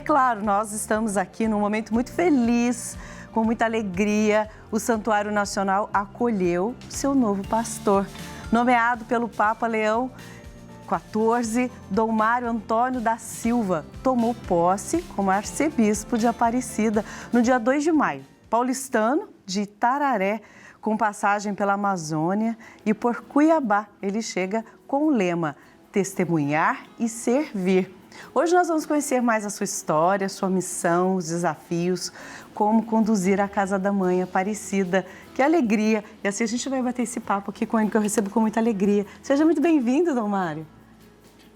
claro, nós estamos aqui num momento muito feliz, com muita alegria. O Santuário Nacional acolheu seu novo pastor, nomeado pelo Papa Leão XIV, Dom Mário Antônio da Silva. Tomou posse como arcebispo de Aparecida no dia 2 de maio. Paulistano de Itararé, com passagem pela Amazônia e por Cuiabá. Ele chega com o lema testemunhar e servir. Hoje nós vamos conhecer mais a sua história, sua missão, os desafios, como conduzir a Casa da Mãe Aparecida. Que alegria! E assim a gente vai bater esse papo aqui com ele, que eu recebo com muita alegria. Seja muito bem-vindo, Dom Mário.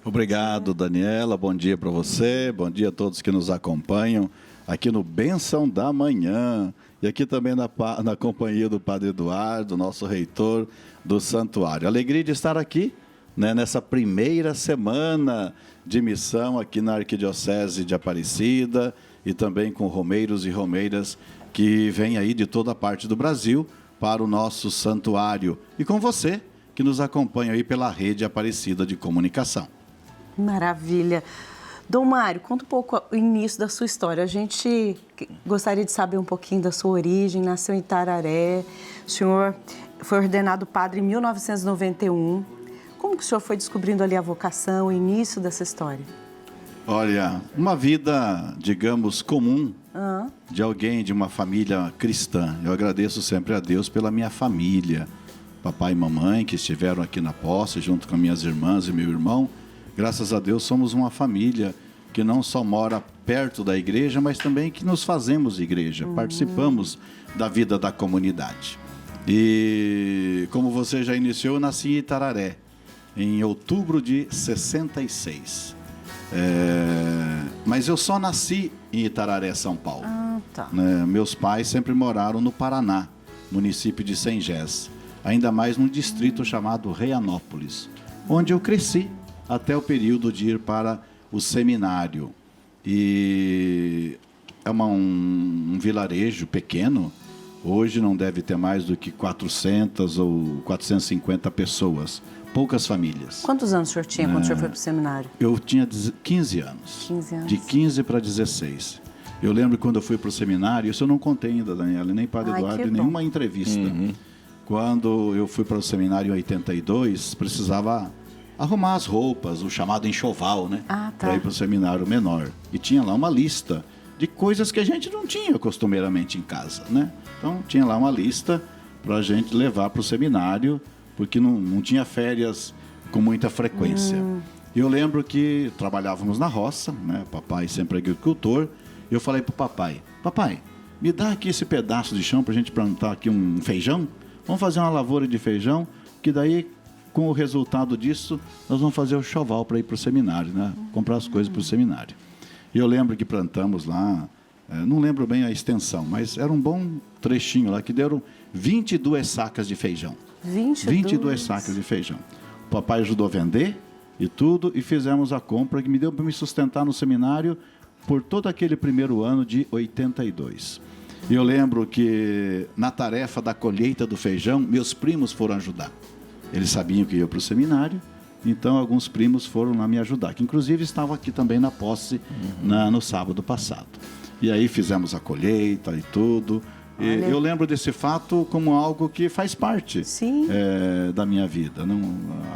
Obrigado, Daniela. Bom dia para você, bom dia a todos que nos acompanham aqui no Bênção da Manhã. E aqui também na companhia do Padre Eduardo, nosso reitor do Santuário. Alegria de estar aqui, né, nessa primeira semana de missão aqui na Arquidiocese de Aparecida e também com romeiros e romeiras que vêm aí de toda a parte do Brasil para o nosso santuário. E com você, que nos acompanha aí pela rede Aparecida de Comunicação. Maravilha. Dom Mário, conta um pouco o início da sua história. A gente gostaria de saber um pouquinho da sua origem. Nasceu em Itararé, o senhor foi ordenado padre em 1991. Como que o senhor foi descobrindo ali a vocação, o início dessa história? Olha, uma vida, digamos, comum de alguém de uma família cristã. Eu agradeço sempre a Deus pela minha família, papai e mamãe que estiveram aqui na posse junto com minhas irmãs e meu irmão. Graças a Deus somos uma família que não só mora perto da igreja, mas também que nos fazemos igreja, participamos da vida da comunidade. E como você já iniciou, eu nasci em Itararé, em outubro de 66. Mas eu só nasci em Itararé, São Paulo. Tá. Meus pais sempre moraram no Paraná, município de Sengés, ainda mais num distrito chamado Reanópolis, onde eu cresci até o período de ir para o seminário. E é um vilarejo pequeno, hoje não deve ter mais do que 400 ou 450 pessoas, poucas famílias. Quantos anos o senhor tinha quando o senhor foi para o seminário? Eu tinha 15 anos. 15 anos. De 15 para 16. Eu lembro quando eu fui para o seminário, isso eu não contei ainda, Daniela, nem Padre Eduardo, em nenhuma entrevista. Quando eu fui para o seminário em 82, precisava arrumar as roupas, o chamado enxoval, né? Para ir para o seminário menor. E tinha lá uma lista de coisas que a gente não tinha costumeiramente em casa, né? Então, tinha lá uma lista para a gente levar para o seminário, porque não tinha férias com muita frequência. E eu lembro que trabalhávamos na roça, né? Papai sempre agricultor. E eu falei para o papai, me dá aqui esse pedaço de chão para a gente plantar aqui um feijão? Vamos fazer uma lavoura de feijão, que daí, com o resultado disso, nós vamos fazer o choval para ir para o seminário, né? Comprar as coisas para o seminário. E eu lembro que plantamos lá, não lembro bem a extensão, mas era um bom trechinho lá, que deram 22 sacas de feijão. 22 sacas de feijão. O papai ajudou a vender e tudo, e fizemos a compra que me deu para me sustentar no seminário por todo aquele primeiro ano de 82. E eu lembro que na tarefa da colheita do feijão, meus primos foram ajudar. Eles sabiam que eu ia para o seminário, então alguns primos foram lá me ajudar, que inclusive estavam aqui também na posse no sábado passado. E aí fizemos a colheita e tudo. E eu lembro desse fato como algo que faz parte da minha vida.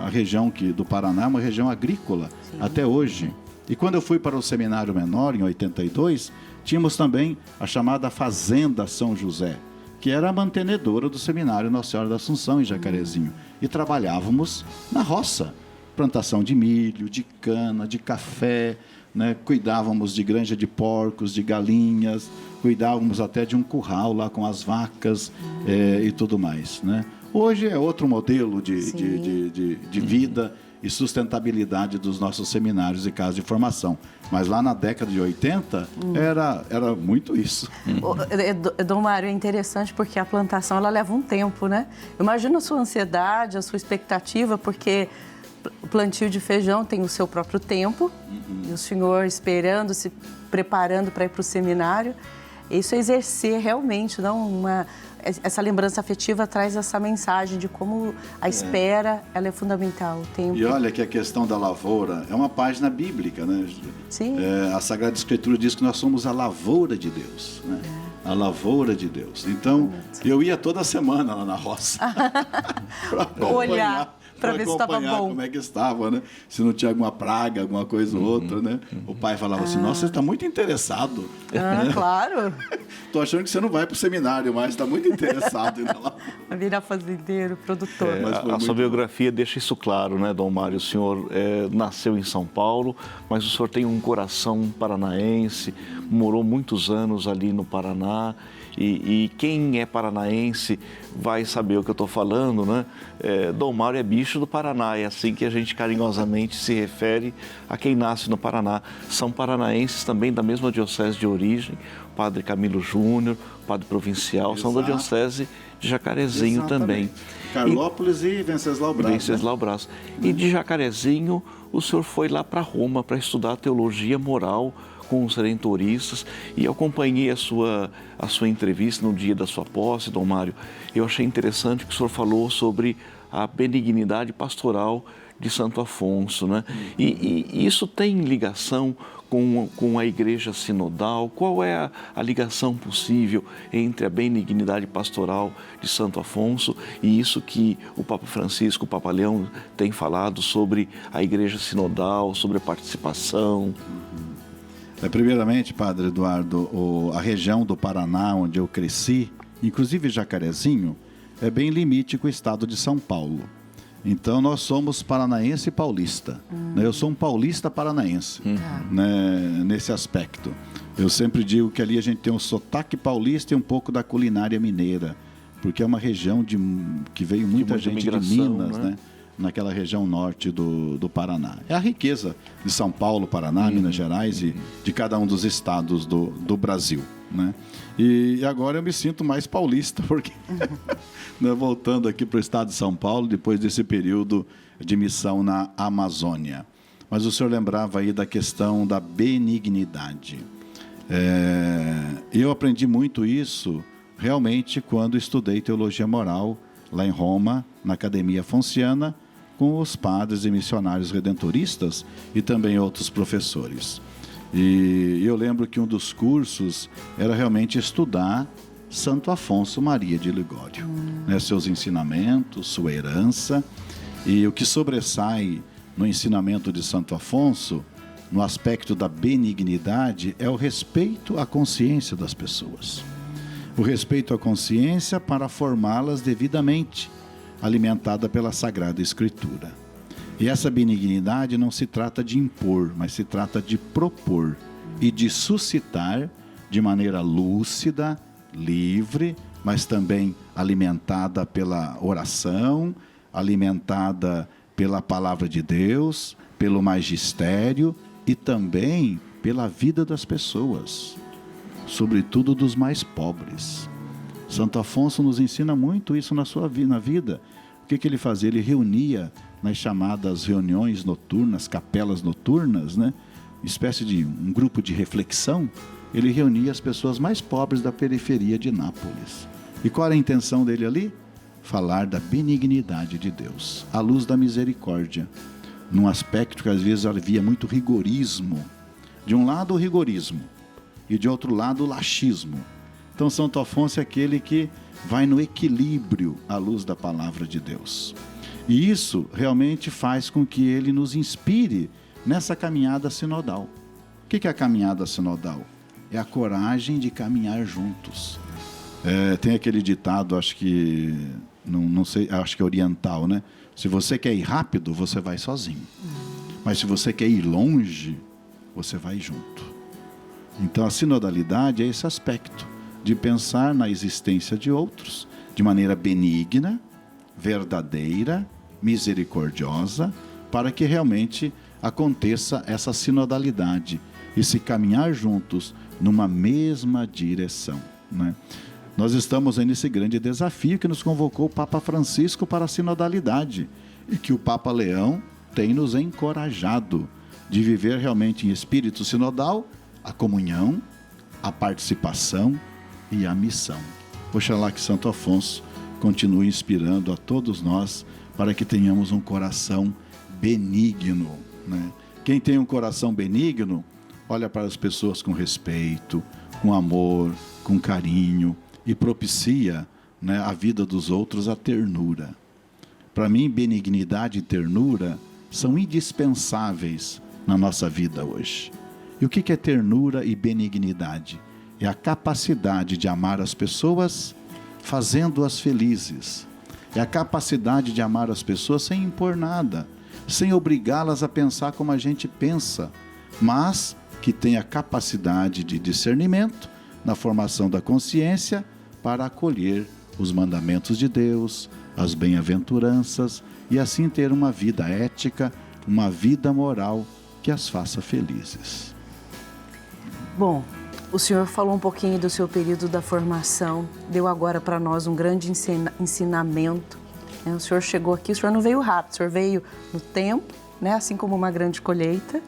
A região do Paraná é uma região agrícola até hoje. E quando eu fui para o seminário menor, em 82, tínhamos também a chamada Fazenda São José, que era a mantenedora do seminário Nossa Senhora da Assunção, em Jacarezinho. E trabalhávamos na roça, plantação de milho, de cana, de café, né? Cuidávamos de granja de porcos, de galinhas, cuidávamos até de um curral lá com as vacas e tudo mais, né? Hoje é outro modelo de vida e sustentabilidade dos nossos seminários e casas de formação. Mas lá na década de 80, era muito isso. Dom Mário, é interessante porque a plantação ela leva um tempo, né? Imagina a sua ansiedade, a sua expectativa, porque o plantio de feijão tem o seu próprio tempo, e o senhor esperando, se preparando para ir para o seminário. Isso é exercer realmente, não essa lembrança afetiva traz essa mensagem de como a espera ela é fundamental. E olha que a questão da lavoura é uma página bíblica, né? Sim. A Sagrada Escritura diz que nós somos a lavoura de Deus, né? A lavoura de Deus. Então, eu ia toda semana lá na roça para olhar, para ver se estava bom. Como é que estava, né? Se não tinha alguma praga, alguma coisa ou outra, né? O pai falava assim, nossa, você está muito interessado. Né? Claro. Tô achando que você não vai para o seminário, mas está muito interessado em ir lá. Vai virar fazendeiro, produtor. A sua biografia deixa isso claro, né, Dom Mário? O senhor nasceu em São Paulo, mas o senhor tem um coração paranaense, morou muitos anos ali no Paraná. E quem é paranaense vai saber o que eu estou falando, né? Dom Mário é bicho do Paraná, é assim que a gente carinhosamente se refere a quem nasce no Paraná. São paranaenses também da mesma diocese de origem, o padre Camilo Júnior, o padre provincial, são da diocese de Jacarezinho também. Carlópolis e Venceslau Braz. Venceslau Braz. E de Jacarezinho, o senhor foi lá para Roma para estudar teologia moral com os redentoristas, e eu acompanhei a sua entrevista no dia da sua posse, Dom Mário. Eu achei interessante que o senhor falou sobre a benignidade pastoral de Santo Afonso, né? E isso tem ligação com a igreja sinodal? Qual é a ligação possível entre a benignidade pastoral de Santo Afonso e isso que o Papa Francisco, o Papa Leão, tem falado sobre a igreja sinodal, sobre a participação? Primeiramente, Padre Eduardo, a região do Paraná onde eu cresci, inclusive Jacarezinho, é bem limite com o estado de São Paulo. Então, nós somos paranaense e paulista. Eu sou um paulista paranaense, né, nesse aspecto. Eu sempre digo que ali a gente tem um sotaque paulista e um pouco da culinária mineira, porque é uma região que veio muita gente de Minas, né? Naquela região norte do Paraná. É a riqueza de São Paulo, Paraná, Minas Gerais e de cada um dos estados do Brasil, né? E agora eu me sinto mais paulista, porque né, voltando aqui para o estado de São Paulo, depois desse período de missão na Amazônia. Mas o senhor lembrava aí da questão da benignidade. Eu aprendi muito isso realmente quando estudei teologia moral lá em Roma, na Academia Fonciana, com os padres e missionários redentoristas e também outros professores. E eu lembro que um dos cursos era realmente estudar Santo Afonso Maria de Ligório, né, seus ensinamentos, sua herança. E o que sobressai no ensinamento de Santo Afonso, no aspecto da benignidade, é o respeito à consciência das pessoas. O respeito à consciência para formá-las devidamente, alimentada pela Sagrada Escritura. E essa benignidade não se trata de impor, mas se trata de propor e de suscitar de maneira lúcida, livre, mas também alimentada pela oração, alimentada pela palavra de Deus, pelo magistério e também pela vida das pessoas, sobretudo dos mais pobres. Santo Afonso nos ensina muito isso na vida. O que ele fazia? Ele reunia nas chamadas reuniões noturnas, capelas noturnas, né? Espécie de um grupo de reflexão. Ele reunia as pessoas mais pobres da periferia de Nápoles. E qual era a intenção dele ali? Falar da benignidade de Deus, à luz da misericórdia, num aspecto que às vezes havia muito rigorismo. De um lado o rigorismo e de outro lado o laxismo. Então Santo Afonso é aquele que vai no equilíbrio à luz da palavra de Deus. E isso realmente faz com que ele nos inspire nessa caminhada sinodal. O que é a caminhada sinodal? É a coragem de caminhar juntos. Tem aquele ditado, acho que não sei, acho que é oriental, né? Se você quer ir rápido, você vai sozinho. Mas se você quer ir longe, você vai junto. Então a sinodalidade é esse aspecto de pensar na existência de outros de maneira benigna, verdadeira, misericordiosa, para que realmente aconteça essa sinodalidade e se caminhar juntos numa mesma direção, né? Nós estamos aí nesse grande desafio que nos convocou o Papa Francisco para a sinodalidade e que o Papa Leão tem nos encorajado de viver realmente em espírito sinodal a comunhão, a participação e a missão. Oxalá que Santo Afonso continue inspirando a todos nós para que tenhamos um coração benigno, né? Quem tem um coração benigno, olha para as pessoas com respeito, com amor, com carinho e propicia, né, a vida dos outros, a ternura. Para mim, benignidade e ternura são indispensáveis na nossa vida hoje. E o que é ternura e benignidade? É a capacidade de amar as pessoas fazendo-as felizes. É a capacidade de amar as pessoas sem impor nada, sem obrigá-las a pensar como a gente pensa, mas que tem a capacidade de discernimento na formação da consciência para acolher os mandamentos de Deus, as bem-aventuranças e assim ter uma vida ética, uma vida moral que as faça felizes. Bom, o senhor falou um pouquinho do seu período da formação, deu agora para nós um grande ensinamento. O senhor chegou aqui, o senhor não veio rápido, o senhor veio no tempo, né? Assim como uma grande colheita.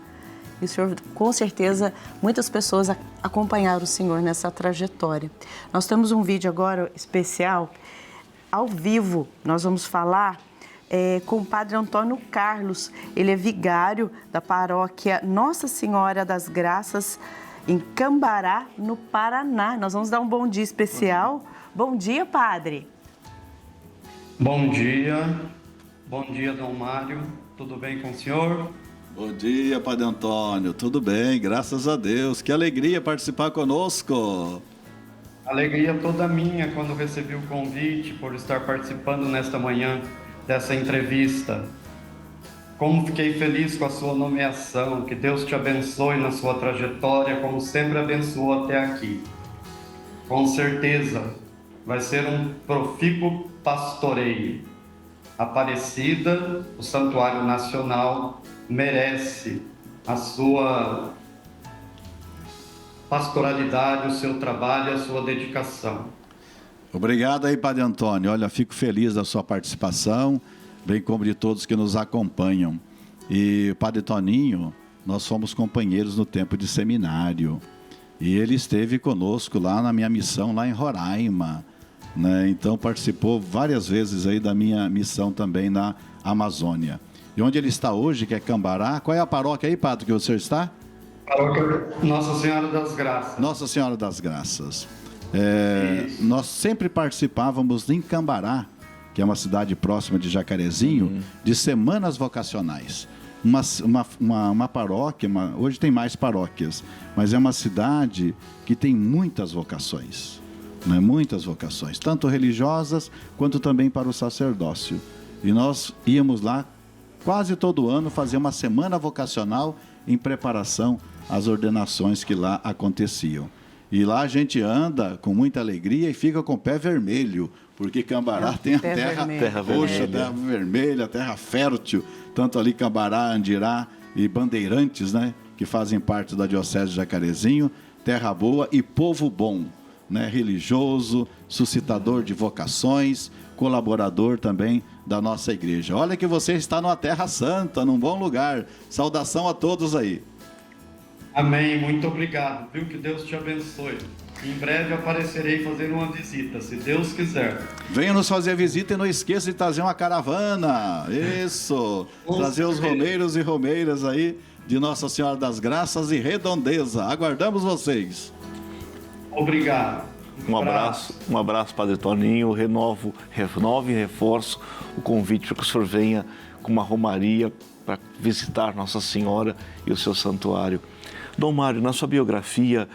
E o senhor, com certeza, muitas pessoas acompanharam o senhor nessa trajetória. Nós temos um vídeo agora especial, ao vivo. Nós vamos falar com o padre Antônio Carlos. Ele é vigário da paróquia Nossa Senhora das Graças, em Cambará, no Paraná. Nós vamos dar um bom dia especial. Bom dia, padre. Bom dia, Dom Mário, tudo bem com o senhor? Bom dia, Padre Antônio, tudo bem, graças a Deus, que alegria participar conosco. Alegria toda minha quando recebi o convite por estar participando nesta manhã dessa entrevista. Como fiquei feliz com a sua nomeação, que Deus te abençoe na sua trajetória, como sempre abençoou até aqui. Com certeza vai ser um profícuo pastoreio. Aparecida, o Santuário Nacional, merece a sua pastoralidade, o seu trabalho, a sua dedicação. Obrigado aí, Padre Antônio. Olha, fico feliz da sua participação, bem como de todos que nos acompanham. E Padre Toninho, nós fomos companheiros no tempo de seminário. E ele esteve conosco lá na minha missão, lá em Roraima, né? Então participou várias vezes aí da minha missão também na Amazônia. E onde ele está hoje, que é Cambará, qual é a paróquia aí, padre, que o senhor está? Paróquia Nossa Senhora das Graças. Nossa Senhora das Graças. Nós sempre participávamos em Cambará, que é uma cidade próxima de Jacarezinho, de semanas vocacionais. Uma paróquia, hoje tem mais paróquias, mas é uma cidade que tem muitas vocações, né? Muitas vocações, tanto religiosas quanto também para o sacerdócio. E nós íamos lá quase todo ano fazer uma semana vocacional em preparação às ordenações que lá aconteciam. E lá a gente anda com muita alegria e fica com o pé vermelho, porque Cambará tem a terra roxa, terra vermelha, terra fértil, tanto ali Cambará, Andirá e Bandeirantes, né, que fazem parte da Diocese de Jacarezinho, terra boa e povo bom, né, religioso, suscitador de vocações, colaborador também da nossa igreja. Olha que você está numa terra santa, num bom lugar. Saudação a todos aí. Amém, muito obrigado, viu? Que Deus te abençoe. Em breve aparecerei fazendo uma visita, se Deus quiser. Venha nos fazer a visita e não esqueça de trazer uma caravana. Isso! Trazer os romeiros e romeiras aí de Nossa Senhora das Graças e Redondeza. Aguardamos vocês. Obrigado. Um abraço, Padre Toninho. Renovo e reforço o convite para que o senhor venha com uma romaria para visitar Nossa Senhora e o seu santuário. Dom Mário, na sua biografia,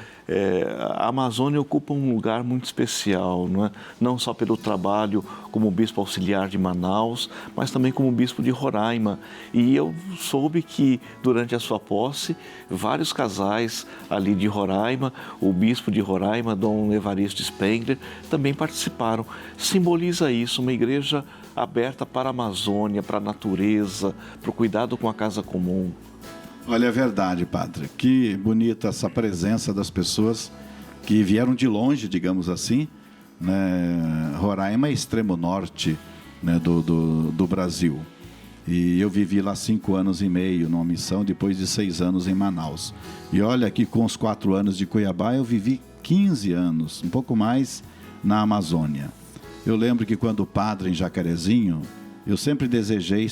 a Amazônia ocupa um lugar muito especial, não é? Não só pelo trabalho como bispo auxiliar de Manaus, mas também como bispo de Roraima. E eu soube que, durante a sua posse, vários casais ali de Roraima, o bispo de Roraima, Dom Evaristo Spengler, também participaram. Simboliza isso, uma igreja aberta para a Amazônia, para a natureza, para o cuidado com a casa comum. Olha, é verdade, padre. Que bonita essa presença das pessoas que vieram de longe, digamos assim, né? Roraima é extremo norte, né, do Brasil. E eu vivi lá 5 anos e meio numa missão, depois de 6 anos em Manaus. E olha que com os 4 anos de Cuiabá eu vivi 15 anos, um pouco mais, na Amazônia. Eu lembro que quando padre em Jacarezinho, eu sempre desejei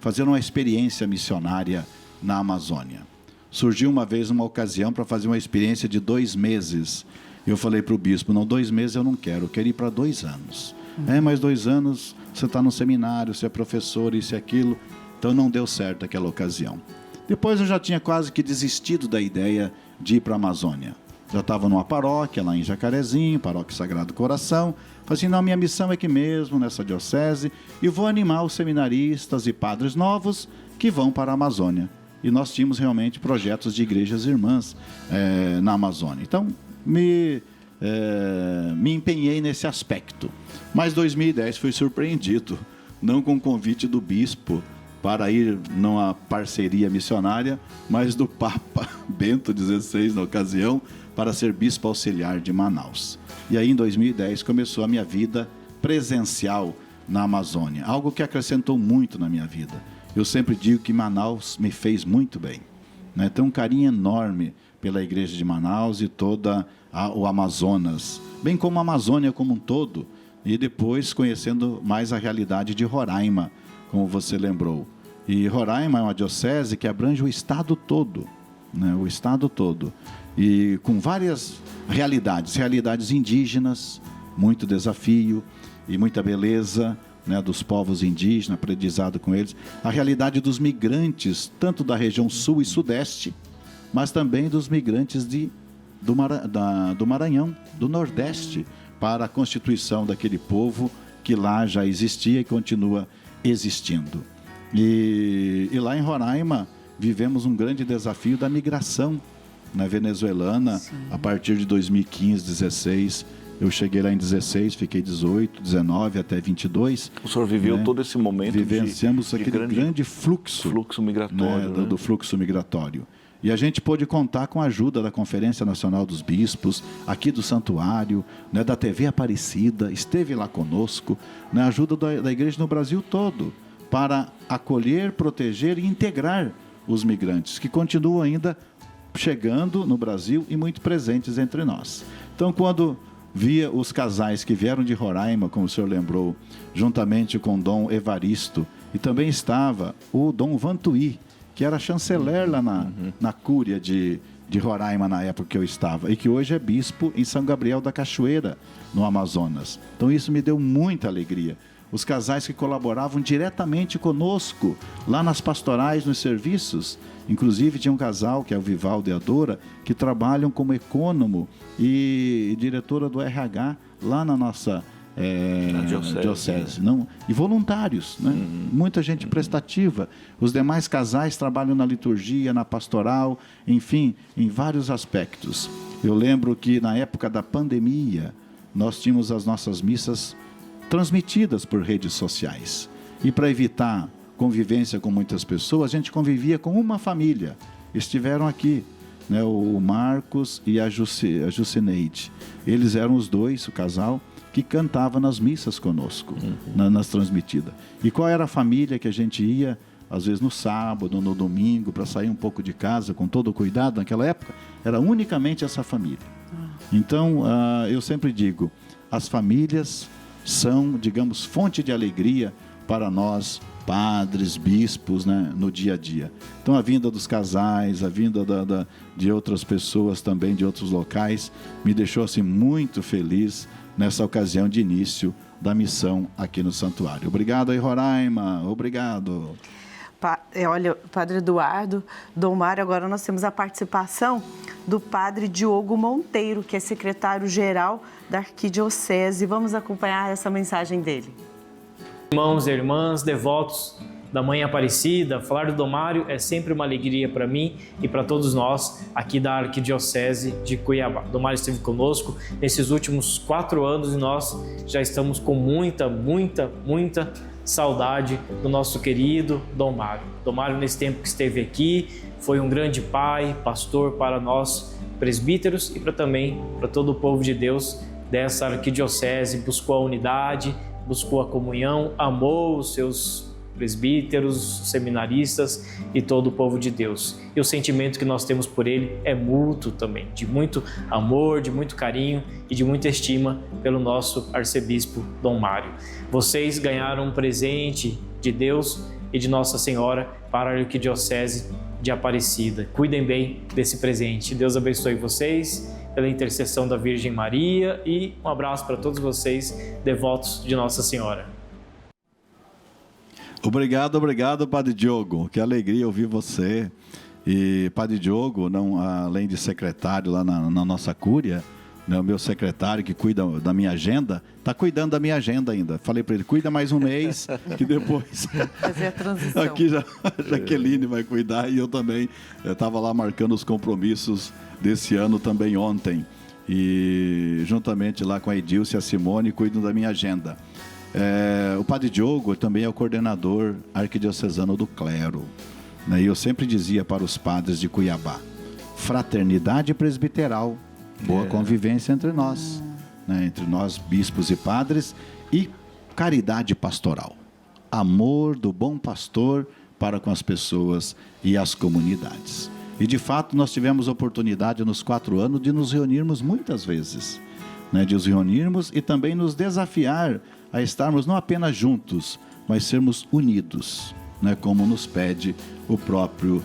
fazer uma experiência missionária na Amazônia. Surgiu uma vez uma ocasião para fazer uma experiência de 2 meses. Eu falei para o bispo, não, 2 meses eu não quero, eu quero ir para 2 anos. Mas 2 anos, você está no seminário, você é professor, isso e aquilo. Então não deu certo aquela ocasião. Depois eu já tinha quase que desistido da ideia de ir para a Amazônia. Já estava numa paróquia lá em Jacarezinho, Paróquia Sagrado Coração. Falei assim, não, minha missão é aqui mesmo, nessa diocese, e vou animar os seminaristas e padres novos que vão para a Amazônia. E nós tínhamos realmente projetos de igrejas irmãs na Amazônia. Então, me empenhei nesse aspecto. Mas 2010 fui surpreendido, não com o convite do bispo para ir numa parceria missionária, mas do Papa Bento XVI, na ocasião, para ser bispo auxiliar de Manaus. E aí, em 2010, começou a minha vida presencial na Amazônia, algo que acrescentou muito na minha vida. Eu sempre digo que Manaus me fez muito bem, né? Tenho um carinho enorme pela igreja de Manaus e toda o Amazonas, bem como a Amazônia como um todo, e depois conhecendo mais a realidade de Roraima, como você lembrou. E Roraima é uma diocese que abrange o estado todo, né? O estado todo. E com várias realidades indígenas, muito desafio e muita beleza, né, dos povos indígenas, aprendizado com eles. A realidade dos migrantes, tanto da região sul e sudeste, mas também dos migrantes do Maranhão, do Nordeste, para a constituição daquele povo que lá já existia e continua existindo. E lá em Roraima vivemos um grande desafio da migração na venezuelana. Sim. A partir de 2015, 16, eu cheguei lá em 16, fiquei 18, 19 até 22. O senhor viveu, né, todo esse momento vivenciamos aquele grande fluxo migratório, né? Do fluxo migratório. E a gente pôde contar com a ajuda da Conferência Nacional dos Bispos, aqui do Santuário, né, da TV Aparecida, esteve lá conosco, né, a ajuda da igreja no Brasil todo, para acolher, proteger e integrar os migrantes, que continuam ainda chegando no Brasil e muito presentes entre nós. Então, quando via os casais que vieram de Roraima, como o senhor lembrou, juntamente com o Dom Evaristo, e também estava o Dom Vantuí, que era chanceler lá na Cúria de Roraima, na época que eu estava, e que hoje é bispo em São Gabriel da Cachoeira, no Amazonas. Então isso me deu muita alegria. Os casais que colaboravam diretamente conosco, lá nas pastorais, nos serviços. Inclusive tinha um casal, que é o Vivaldo e a Dora, que trabalham como econômico e diretora do RH lá na nossa diocese. Não? E voluntários, né? Muita gente prestativa. Os demais casais trabalham na liturgia, na pastoral, enfim, em vários aspectos. Eu lembro que na época da pandemia, nós tínhamos as nossas missas transmitidas por redes sociais. E para evitar convivência com muitas pessoas, a gente convivia com uma família. Estiveram aqui, né, o Marcos e a Jucineide. Eles eram os dois, o casal, que cantava nas missas conosco, nas transmitidas. E qual era a família que a gente ia, às vezes no sábado, no domingo, para sair um pouco de casa, com todo o cuidado naquela época? Era unicamente essa família. Então, eu sempre digo, as famílias são, digamos, fonte de alegria para nós, padres, bispos, né, no dia a dia. Então, a vinda dos casais, a vinda de outras pessoas também, de outros locais, me deixou assim muito feliz nessa ocasião de início da missão aqui no Santuário. Obrigado aí, Roraima. Obrigado. Olha, Padre Eduardo, Dom Mário, agora nós temos a participação do Padre Diogo Monteiro, que é secretário-geral da Arquidiocese. Vamos acompanhar essa mensagem dele. Irmãos e irmãs, devotos da Mãe Aparecida, falar do Dom Mário é sempre uma alegria para mim e para todos nós aqui da Arquidiocese de Cuiabá. Dom Mário esteve conosco nesses últimos 4 anos e nós já estamos com muita saudade do nosso querido Dom Mário. Dom Mário, nesse tempo que esteve aqui, foi um grande pai, pastor para nós presbíteros e também para todo o povo de Deus dessa arquidiocese. Buscou a unidade, buscou a comunhão, amou os seus presbíteros, seminaristas e todo o povo de Deus. E o sentimento que nós temos por ele é mútuo também, de muito amor, de muito carinho e de muita estima pelo nosso arcebispo Dom Mário. Vocês ganharam um presente de Deus e de Nossa Senhora para a Arquidiocese de Aparecida. Cuidem bem desse presente. Deus abençoe vocês pela intercessão da Virgem Maria e um abraço para todos vocês, devotos de Nossa Senhora. Obrigado, Padre Diogo. Que alegria ouvir você. E Padre Diogo, não, além de secretário lá na nossa cúria, né, o meu secretário que cuida da minha agenda, está cuidando da minha agenda ainda. Falei para ele, cuida mais um mês, que depois... Fazer a transição. Aqui já a Jaqueline vai cuidar e eu também estava lá marcando os compromissos desse ano também ontem. E juntamente lá com a Edilce e a Simone, cuidam da minha agenda. O Padre Diogo também é o coordenador arquidiocesano do clero. Né? E eu sempre dizia para os padres de Cuiabá, fraternidade presbiteral, boa convivência entre nós, né? Entre nós bispos e padres, e caridade pastoral, amor do bom pastor para com as pessoas e as comunidades. E de fato nós tivemos oportunidade nos 4 anos de nos reunirmos muitas vezes, né? De nos reunirmos e também nos desafiar a estarmos não apenas juntos, mas sermos unidos, né? Como nos pede o próprio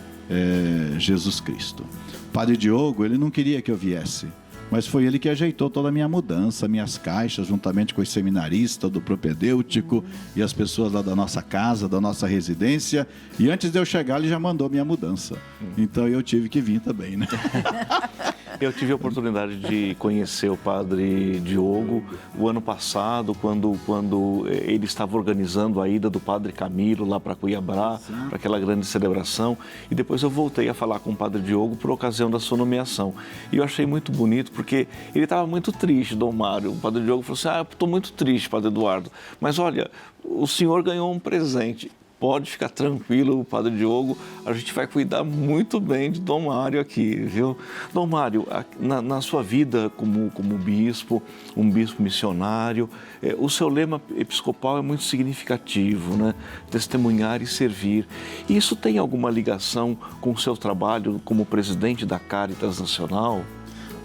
Jesus Cristo. O Padre Diogo, ele não queria que eu viesse, mas foi ele que ajeitou toda a minha mudança, minhas caixas, juntamente com os seminaristas do propedêutico e as pessoas lá da nossa casa, da nossa residência. E antes de eu chegar, ele já mandou minha mudança. Então eu tive que vir também, né? Eu tive a oportunidade de conhecer o Padre Diogo o ano passado, quando ele estava organizando a ida do Padre Camilo lá para Cuiabá, para aquela grande celebração. E depois eu voltei a falar com o Padre Diogo por ocasião da sua nomeação. E eu achei muito bonito, porque ele estava muito triste, Dom Mário. O Padre Diogo falou assim, eu estou muito triste, Padre Eduardo, mas olha, o senhor ganhou um presente. Pode ficar tranquilo, Padre Diogo, a gente vai cuidar muito bem de Dom Mário aqui, viu? Dom Mário, na sua vida como bispo, um bispo missionário, o seu lema episcopal é muito significativo, né? Testemunhar e servir. E isso tem alguma ligação com o seu trabalho como presidente da Caritas Nacional?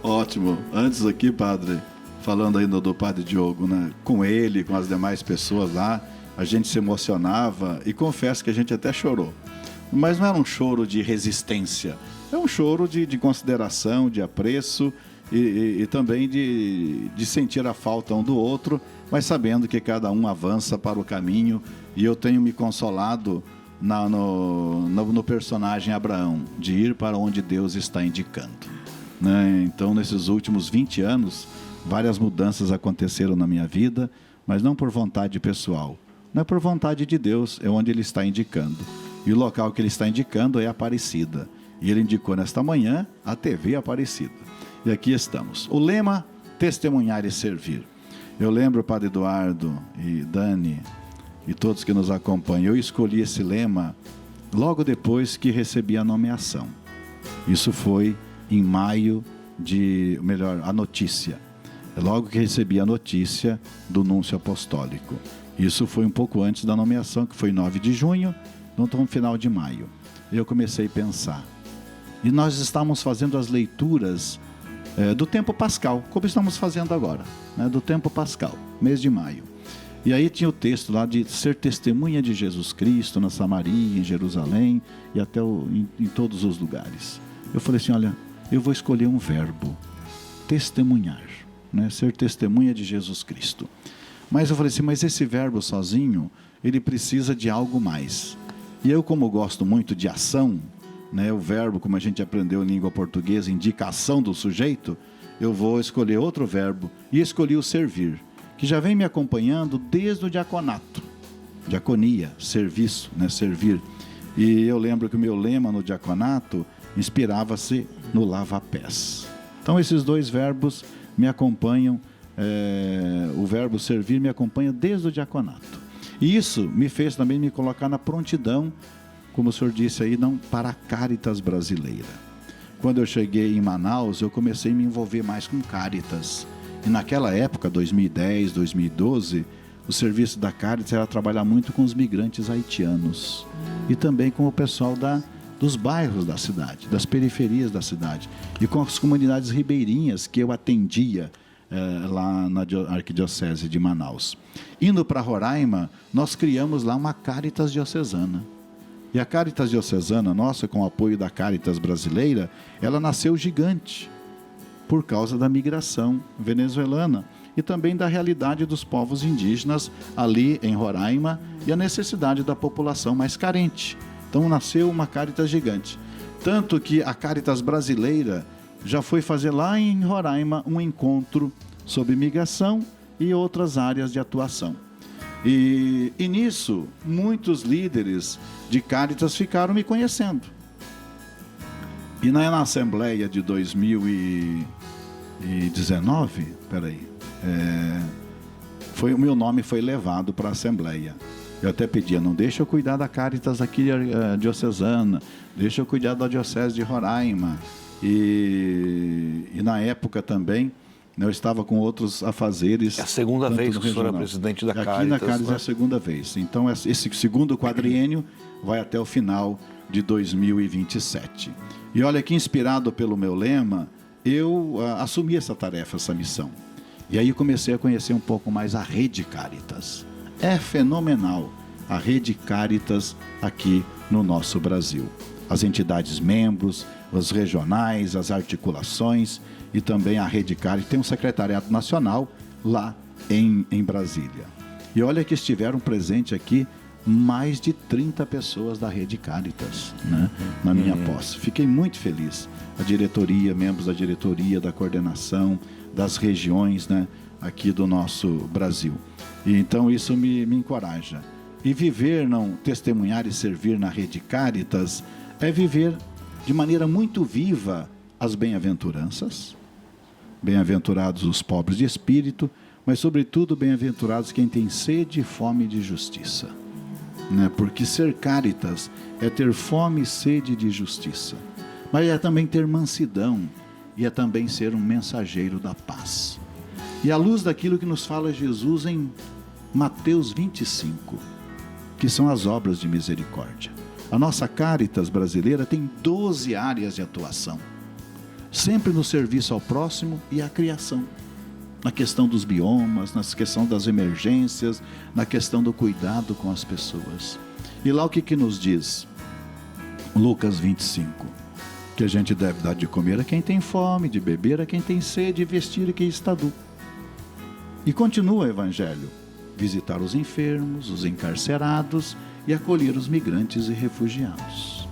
Ótimo. Antes aqui, padre, falando ainda do Padre Diogo, né? Com ele, com as demais pessoas lá, a gente se emocionava e confesso que a gente até chorou. Mas não era um choro de resistência, é um choro de consideração, de apreço e também de sentir a falta um do outro, mas sabendo que cada um avança para o caminho. E eu tenho me consolado no personagem Abraão, de ir para onde Deus está indicando. Né? Então, nesses últimos 20 anos, várias mudanças aconteceram na minha vida, mas não por vontade pessoal. Não é por vontade de Deus, é onde Ele está indicando. E o local que Ele está indicando é Aparecida. E Ele indicou nesta manhã a TV Aparecida. E aqui estamos. O lema, testemunhar e servir. Eu lembro, Padre Eduardo e Dani e todos que nos acompanham, eu escolhi esse lema logo depois que recebi a nomeação. Isso foi em maio a notícia. Logo que recebi a notícia do Núncio Apostólico. Isso foi um pouco antes da nomeação, que foi 9 de junho, no final de maio. Eu comecei a pensar. E nós estávamos fazendo as leituras do tempo pascal, como estamos fazendo agora, né, do tempo pascal, mês de maio. E aí tinha o texto lá de ser testemunha de Jesus Cristo na Samaria, em Jerusalém e até em todos os lugares. Eu falei assim, olha, eu vou escolher um verbo, testemunhar, né, ser testemunha de Jesus Cristo. Mas eu falei assim, mas esse verbo sozinho, ele precisa de algo mais. E eu, como gosto muito de ação, né, o verbo, como a gente aprendeu em língua portuguesa, indica a ação do sujeito, eu vou escolher outro verbo. E escolhi o servir, que já vem me acompanhando desde o diaconato. Diaconia, serviço, né, servir. E eu lembro que o meu lema no diaconato inspirava-se no lava-pés. Então esses dois verbos me acompanham. O verbo servir me acompanha desde o diaconato. E isso me fez também me colocar na prontidão, como o senhor disse aí, não, para a Caritas brasileira. Quando eu cheguei em Manaus, eu comecei a me envolver mais com Caritas. E naquela época, 2010, 2012, o serviço da Caritas era trabalhar muito com os migrantes haitianos e também com o pessoal dos bairros da cidade, das periferias da cidade e com as comunidades ribeirinhas que eu atendia lá na Arquidiocese de Manaus. Indo para Roraima, nós criamos lá uma Caritas diocesana. E a Caritas diocesana nossa, com o apoio da Caritas brasileira, ela nasceu gigante por causa da migração venezuelana e também da realidade dos povos indígenas ali em Roraima e a necessidade da população mais carente. Então nasceu uma Caritas gigante. Tanto que a Caritas brasileira já foi fazer lá em Roraima um encontro sobre migração e outras áreas de atuação. E nisso, muitos líderes de Caritas ficaram me conhecendo. E na Assembleia de 2019, o meu nome foi levado para a Assembleia. Eu até pedia, não deixa eu cuidar da Caritas aqui diocesana, deixa eu cuidar da Diocese de Roraima. E na época também, eu estava com outros afazeres. É a segunda vez que o senhor é presidente da Caritas. Aqui na Caritas é a segunda vez. Então, esse segundo quadriênio vai até o final de 2027. E olha que, inspirado pelo meu lema, eu assumi essa tarefa, essa missão. E aí comecei a conhecer um pouco mais a Rede Caritas. É fenomenal a Rede Caritas aqui no nosso Brasil. As entidades membros, os regionais, as articulações e também a Rede Caritas. Tem um secretariado nacional lá em Brasília. E olha que estiveram presentes aqui mais de 30 pessoas da Rede Caritas, né, na minha posse. Fiquei muito feliz. A diretoria, membros da diretoria, da coordenação, das regiões, né, aqui do nosso Brasil. E então isso me encoraja. E viver, não testemunhar e servir na Rede Caritas é viver de maneira muito viva as bem-aventuranças. Bem-aventurados os pobres de espírito, mas sobretudo bem-aventurados quem tem sede e fome de justiça. Né? Porque ser Caritas é ter fome e sede de justiça, mas é também ter mansidão e é também ser um mensageiro da paz. E à luz daquilo que nos fala Jesus em Mateus 25, que são as obras de misericórdia. A nossa Caritas brasileira tem 12 áreas de atuação, sempre no serviço ao próximo e à criação. Na questão dos biomas, na questão das emergências, na questão do cuidado com as pessoas. E lá o que nos diz? Lucas 25, que a gente deve dar de comer a quem tem fome, de beber a quem tem sede, e vestir a quem está nu. E continua o Evangelho: visitar os enfermos, os encarcerados e acolher os migrantes e refugiados.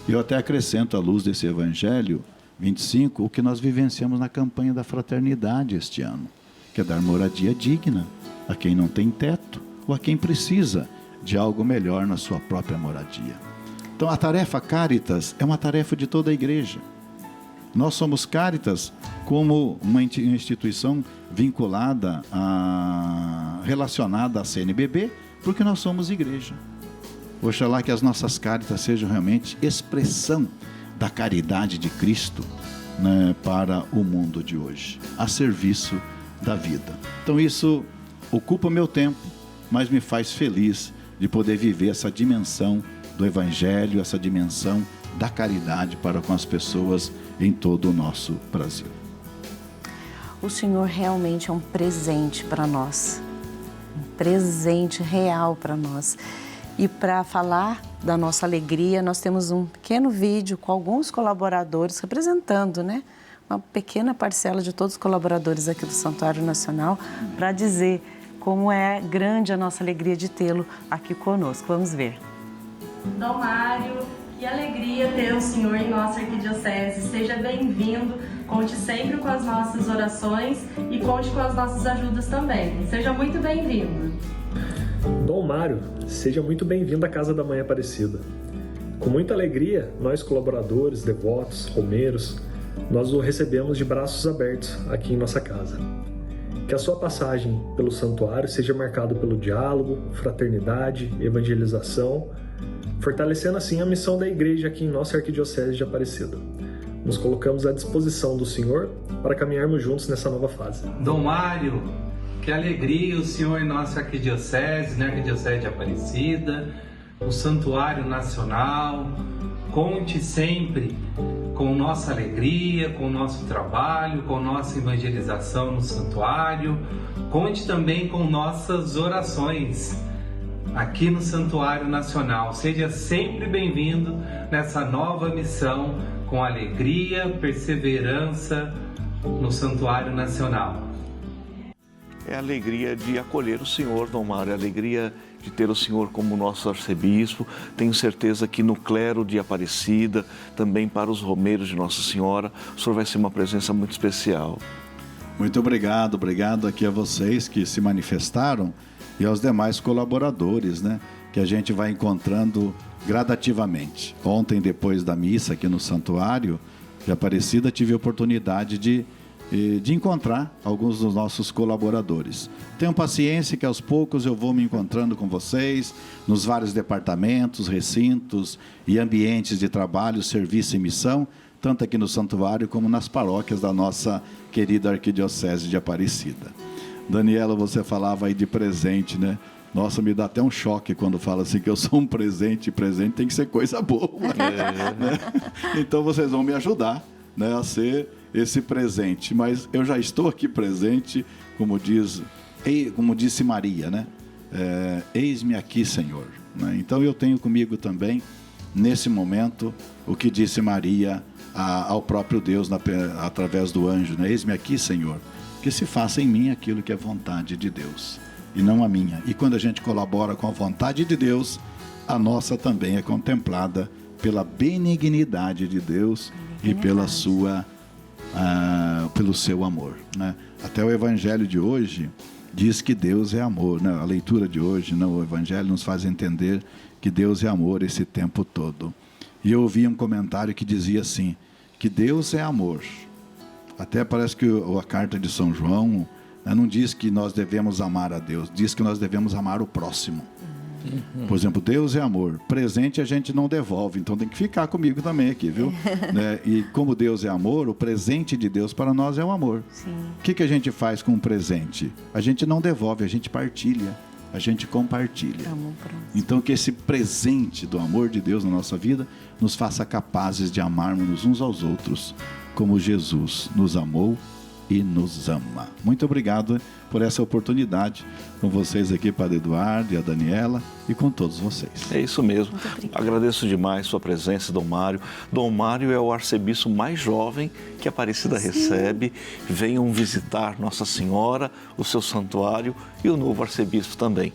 Eu até acrescento à luz desse Evangelho 25, o que nós vivenciamos na campanha da fraternidade este ano, que é dar moradia digna a quem não tem teto ou a quem precisa de algo melhor na sua própria moradia. Então a tarefa Caritas é uma tarefa de toda a igreja. Nós somos Caritas como uma instituição vinculada, relacionada à CNBB, porque nós somos igreja. Oxalá que as nossas Caritas sejam realmente expressão da caridade de Cristo, né, para o mundo de hoje, a serviço da vida. Então isso ocupa meu tempo, mas me faz feliz de poder viver essa dimensão do Evangelho, essa dimensão da caridade para com as pessoas em todo o nosso Brasil. O Senhor realmente é um presente para nós, um presente real para nós. E para falar da nossa alegria, nós temos um pequeno vídeo com alguns colaboradores representando, né, uma pequena parcela de todos os colaboradores aqui do Santuário Nacional, para dizer como é grande a nossa alegria de tê-lo aqui conosco. Vamos ver. Dom Mário, que alegria ter o senhor em nossa arquidiocese. Seja bem-vindo, conte sempre com as nossas orações e conte com as nossas ajudas também. Seja muito bem-vindo. Dom Mário, seja muito bem-vindo à Casa da Mãe Aparecida. Com muita alegria, nós colaboradores, devotos, romeiros, nós o recebemos de braços abertos aqui em nossa casa. Que a sua passagem pelo santuário seja marcada pelo diálogo, fraternidade, evangelização, fortalecendo assim a missão da igreja aqui em nossa arquidiocese de Aparecida. Nos colocamos à disposição do Senhor para caminharmos juntos nessa nova fase. Dom Mário, Que alegria o senhor em nossa arquidiocese, na Arquidiocese de Aparecida, o Santuário Nacional. Conte sempre com nossa alegria, com o nosso trabalho, com nossa evangelização no santuário. Conte também com nossas orações aqui no Santuário Nacional. Seja sempre bem-vindo nessa nova missão, com alegria, perseverança no Santuário Nacional. É a alegria de acolher o senhor, Dom Mário, é a alegria de ter o senhor como nosso arcebispo. Tenho certeza que no clero de Aparecida, também para os romeiros de Nossa Senhora, o senhor vai ser uma presença muito especial. Muito obrigado aqui a vocês que se manifestaram e aos demais colaboradores, né, que a gente vai encontrando gradativamente. Ontem, depois da missa aqui no Santuário de Aparecida, tive a oportunidade de encontrar alguns dos nossos colaboradores. Tenham paciência que aos poucos eu vou me encontrando com vocês nos vários departamentos, recintos e ambientes de trabalho, serviço e missão, tanto aqui no Santuário como nas paróquias da nossa querida Arquidiocese de Aparecida. Daniela, você falava aí de presente, né? Nossa, me dá até um choque quando fala assim que eu sou um presente, e presente tem que ser coisa boa. Né? Então vocês vão me ajudar, né, a ser esse presente, mas eu já estou aqui presente, como disse Maria, né? Eis-me aqui, Senhor. Né? Então eu tenho comigo também, nesse momento, o que disse Maria ao próprio Deus através do anjo, né? Eis-me aqui, Senhor, que se faça em mim aquilo que é vontade de Deus, e não a minha. E quando a gente colabora com a vontade de Deus, a nossa também é contemplada pela benignidade de Deus e pela pelo seu amor, né? Até o Evangelho de hoje diz que Deus é amor, né? A leitura de hoje, né? O Evangelho nos faz entender que Deus é amor esse tempo todo. E eu ouvi um comentário que dizia assim, que Deus é amor. Até parece que a carta de São João, né, não diz que nós devemos amar a Deus, diz que nós devemos amar o próximo. Por exemplo, Deus é amor. Presente a gente não devolve, então tem que ficar comigo também aqui, viu? Né? E como Deus é amor, o presente de Deus para nós é o amor. Sim. O que a gente faz com um presente? A gente não devolve, a gente partilha, a gente compartilha. Então que esse presente do amor de Deus na nossa vida nos faça capazes de amarmos uns aos outros, como Jesus nos amou e nos ama. Muito obrigado por essa oportunidade com vocês aqui, Padre Eduardo e a Daniela, e com todos vocês. É isso mesmo. Agradeço demais sua presença, Dom Mário. Dom Mário é o arcebispo mais jovem que a Aparecida recebe. Venham visitar Nossa Senhora, o seu santuário e o novo arcebispo também.